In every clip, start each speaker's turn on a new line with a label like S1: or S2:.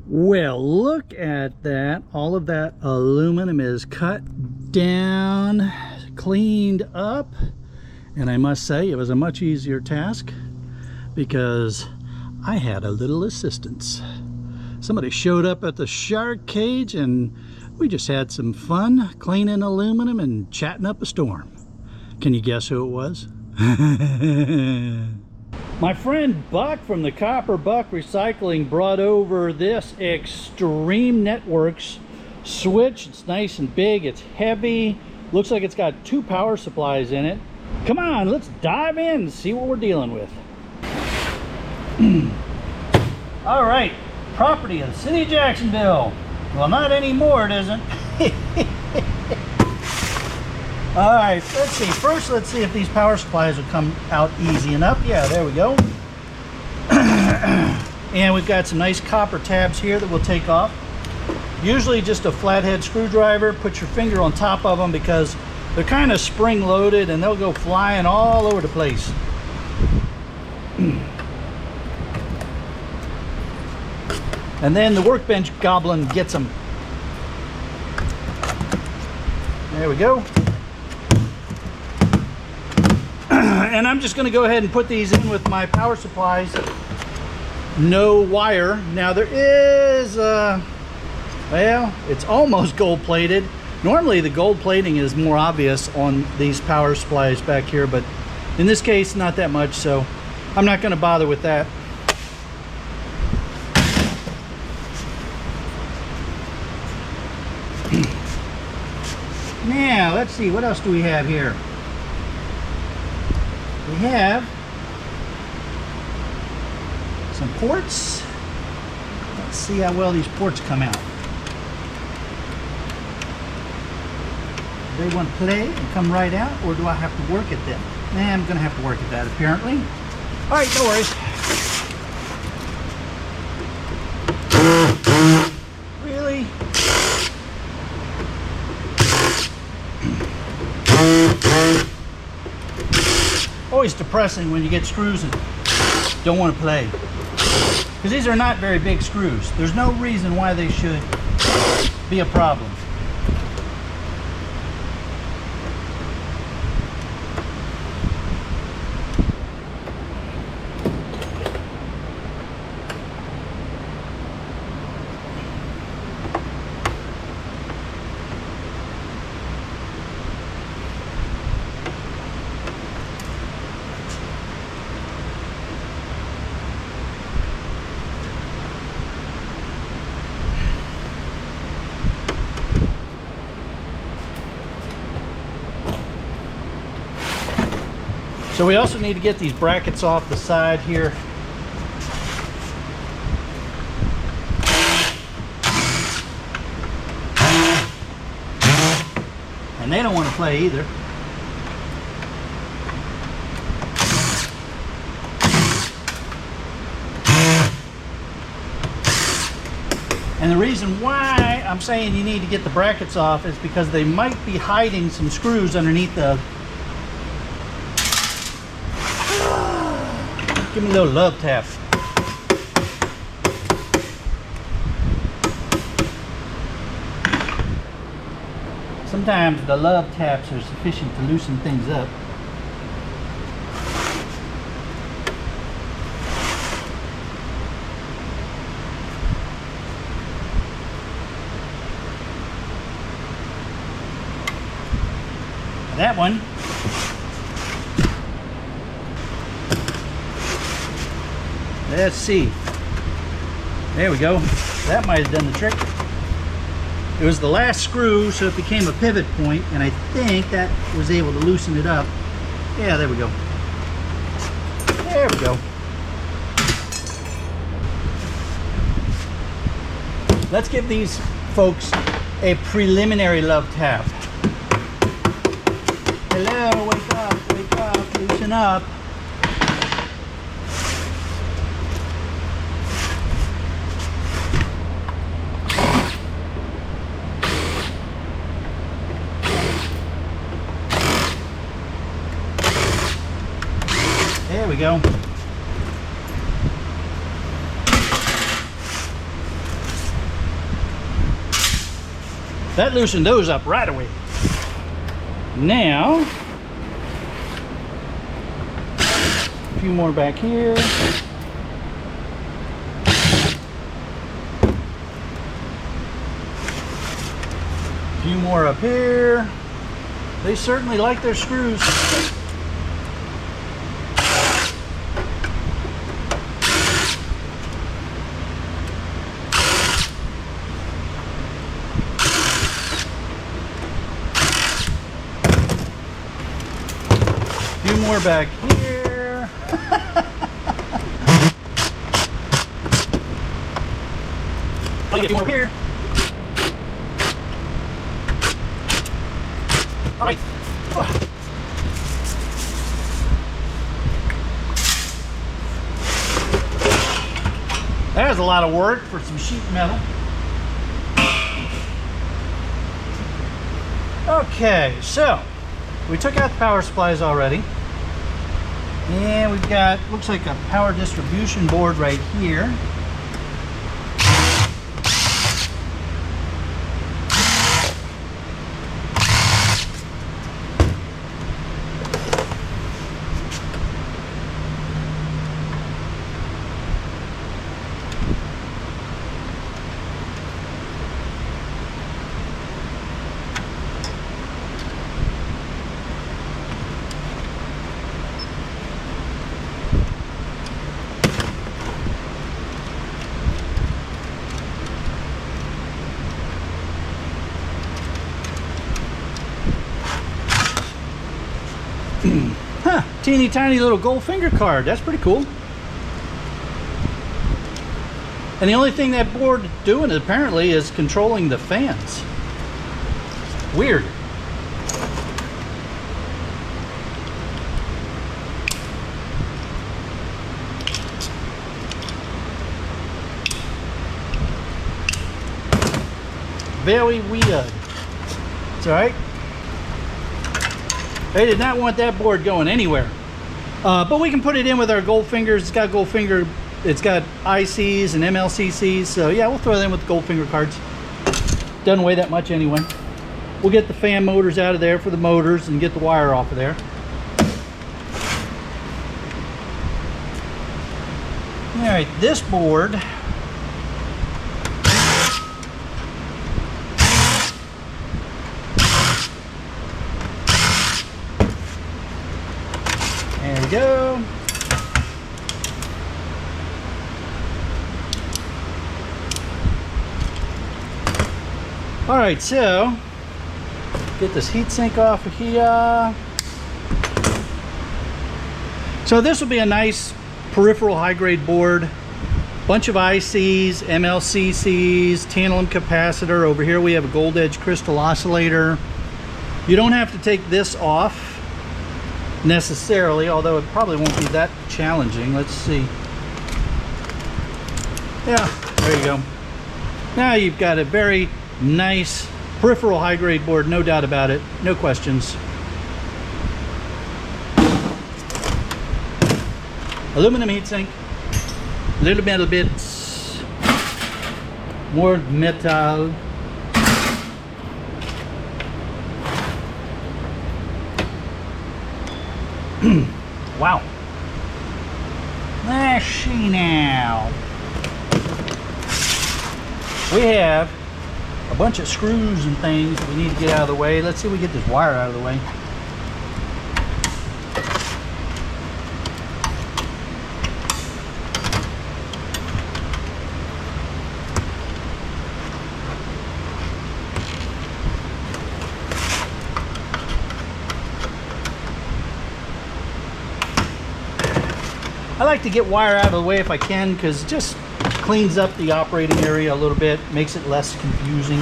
S1: Well, look at that. All of that aluminum is cut down, cleaned up, and I must say it was a much easier task because I had a little assistance. Somebody showed up at the shark cage and we just had some fun cleaning aluminum and chatting up a storm. Can you guess who it was? My friend Buck from the Copper Buck Recycling brought over this Extreme Networks switch. It's nice and big, it's heavy, looks like it's got 2 power supplies in it. Come on, let's dive in and see what we're dealing with. All right, property of the city of Jacksonville. Well, not anymore, it isn't. All right, let's see. First, let's see if these power supplies will come out easy enough. Yeah, there we go. And we've got some nice copper tabs here that we'll take off. Usually just a flathead screwdriver. Put your finger on top of them because they're kind of spring loaded and they'll go flying all over the place. And then the workbench goblin gets them. There we go. And I'm just going to go ahead and put these in with my power supplies. No wire. Now there is, well, it's almost gold plated. Normally the gold plating is more obvious on these power supplies back here, but in this case not that much, so I'm not going to bother with that. Now let's see, what else do we have here? We have some ports. Let's see how well these ports come out. Do they want to play and come right out, or do I have to work at them? I'm going to have to work at that apparently. All right, no worries. Really? Always depressing when you get screws and don't want to play, because these are not very big screws. There's no reason why they should be a problem. So we also need to get these brackets off the side here. And they don't want to play either. And the reason why I'm saying you need to get the brackets off is because they might be hiding some screws underneath the... Give me a little love tap. Sometimes the love taps are sufficient to loosen things up. That one. Let's see. There we go. That might have done the trick. It was the last screw, so it became a pivot point, and I think that was able to loosen it up. Yeah, there we go. There we go. Let's give these folks a preliminary love tap. Hello, wake up, loosen up. There we go. That loosened those up right away. Now, a few more back here. A few more up here. They certainly like their screws. More back here. I'll get more here. All right. There's a lot of work for some sheet metal. Okay, so we took out the power supplies already. And we've got, looks like a power distribution board right here. Huh, teeny tiny little gold finger card. That's pretty cool. And the only thing that board is doing apparently is controlling the fans. Weird. Very weird. It's alright. They did not want that board going anywhere. But we can put it in with our gold fingers. It's got gold finger, it's got ICs and MLCCs. So yeah, we'll throw it in with the gold finger cards. Doesn't weigh that much anyway. We'll get the fan motors out of there for the motors and get the wire off of there. All right, this board. There we go. All right, so get this heatsink off of here. So this will be a nice peripheral high-grade board. Bunch of ICs, MLCCs, tantalum capacitor. Over here we have a gold edge crystal oscillator. You don't have to take this off necessarily, although it probably won't be that challenging. Let's see. Yeah, there you go. Now you've got a very nice peripheral high-grade board, no doubt about it, no questions. Aluminum heatsink, little metal bits, more metal. Wow. Let's see now. We have a bunch of screws and things we need to get out of the way. Let's see if we get this wire out of the way. I like to get wire out of the way if I can, because it just cleans up the operating area a little bit, makes it less confusing.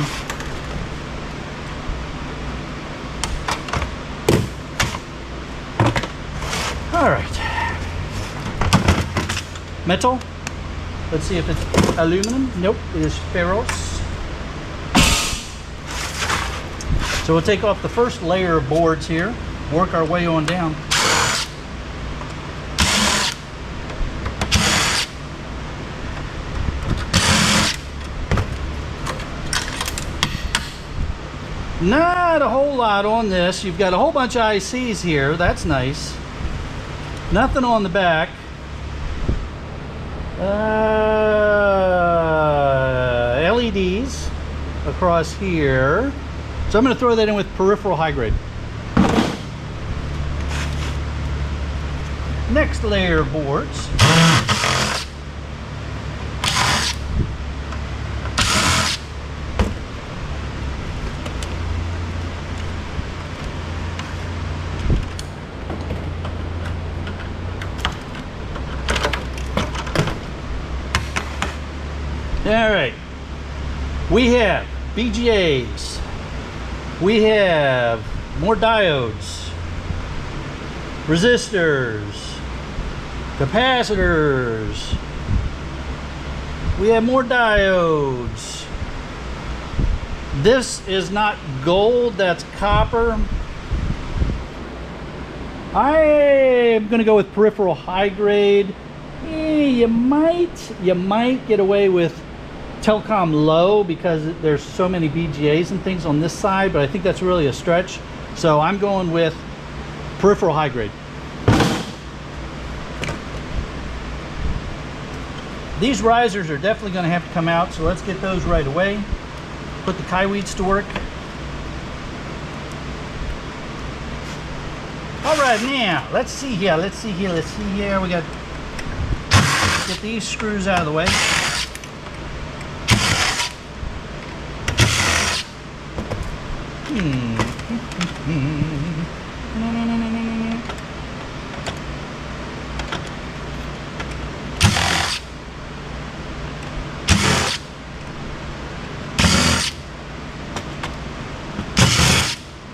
S1: All right. Metal. Let's see if it's aluminum. Nope, it is ferrous. So we'll take off the first layer of boards here, work our way on down. Not a whole lot on this. You've got a whole bunch of ICs here. That's nice. Nothing on the back. LEDs across here. So I'm going to throw that in with peripheral high grade. Next layer of boards. All right, we have BGAs, we have more diodes, resistors, capacitors, we have more diodes. This is not gold, that's copper. I am going to go with peripheral high grade. You might get away with telecom low because there's so many BGAs and things on this side, but I think that's really a stretch. So I'm going with peripheral high grade. These risers are definitely going to have to come out, so let's get those right away. Put the Kaiweeds to work. All right, now let's see here. We got get these screws out of the way.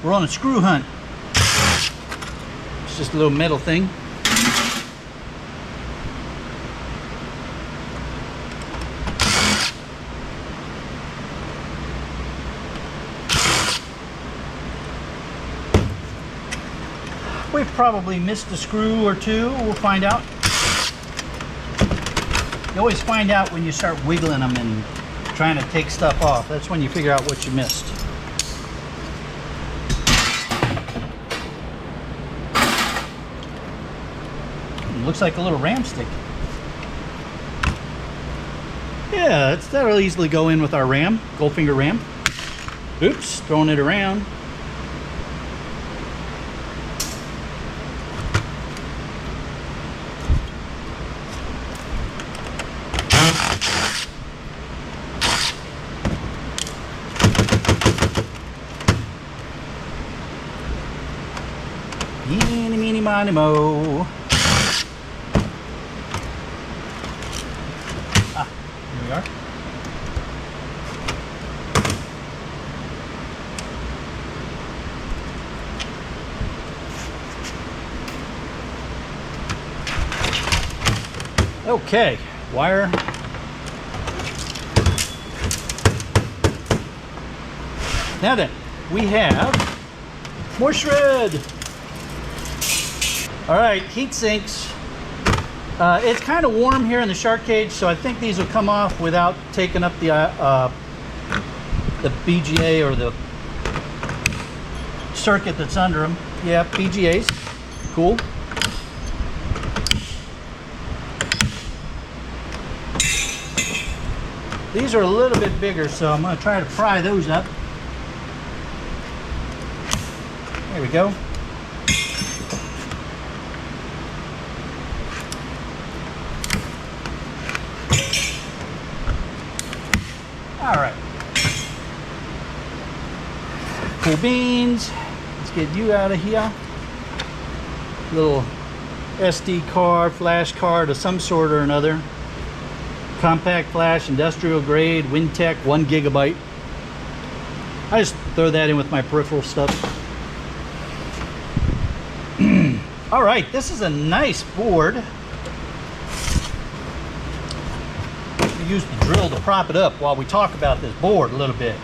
S1: We're on a screw hunt. It's just a little metal thing. We've probably missed a screw or two. We'll find out. You always find out when you start wiggling them and trying to take stuff off. That's when you figure out what you missed. Looks like a little ram stick. Yeah, that'll easily go in with our ram, Goldfinger ram. Oops, throwing it around. Eeny, meeny, miny, mo. Here we are. Okay, wire. Now then, we have more shred. All right, heat sinks. It's kind of warm here in the shark cage, so I think these will come off without taking up the BGA or the circuit that's under them. Yeah, BGAs. Cool. These are a little bit bigger, so I'm going to try to pry those up. There we go. All right. Cool beans. Let's get you out of here. Little SD card, flash card of some sort or another. Compact flash, industrial grade, Wintech, 1 gigabyte. I just throw that in with my peripheral stuff. All right, this is a nice board. Use the drill to prop it up while we talk about this board a little bit.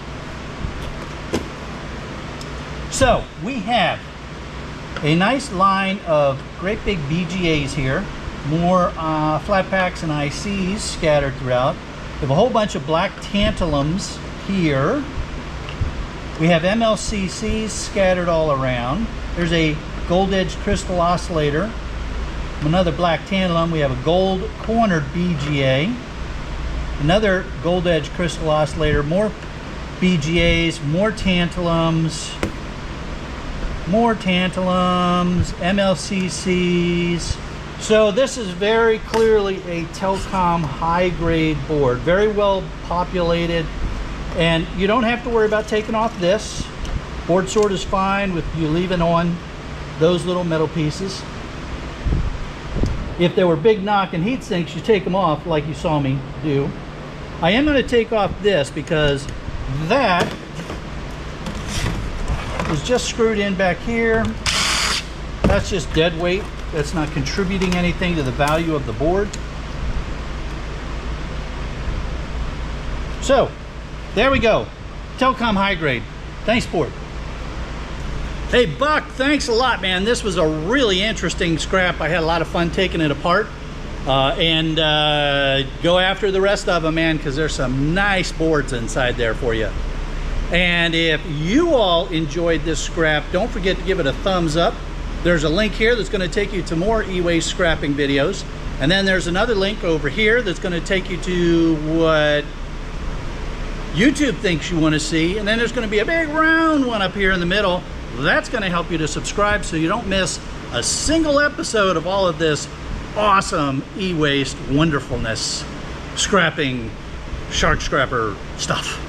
S1: So we have a nice line of great big BGAs here, more flat packs and ICs scattered throughout. We have a whole bunch of black tantalums here, We have MLCCs scattered all around. There's a gold edge crystal oscillator, another black tantalum. We have a gold cornered BGA, another gold edge crystal oscillator, more BGAs, more tantalums, MLCCs. So this is very clearly a Telcom high-grade board, very well populated, and you don't have to worry about taking off this. Board sort is fine with you leaving on those little metal pieces. If there were big knocking heat sinks, you take them off like you saw me do. I am going to take off this because that is just screwed in back here. That's just dead weight. That's not contributing anything to the value of the board. So there we go. Telcom high grade. Thanks, board. Hey Buck, thanks a lot, man. This was a really interesting scrap. I had a lot of fun taking it apart. And go after the rest of them, man, because there's some nice boards inside there for you. And if you all enjoyed this scrap, don't forget to give it a thumbs up. There's a link here that's going to take you to more e-waste scrapping videos. And then there's another link over here that's going to take you to what YouTube thinks you want to see. And then there's going to be a big round one up here in the middle. That's going to help you to subscribe so you don't miss a single episode of all of this awesome e-waste wonderfulness, scrapping, shark scrapper stuff.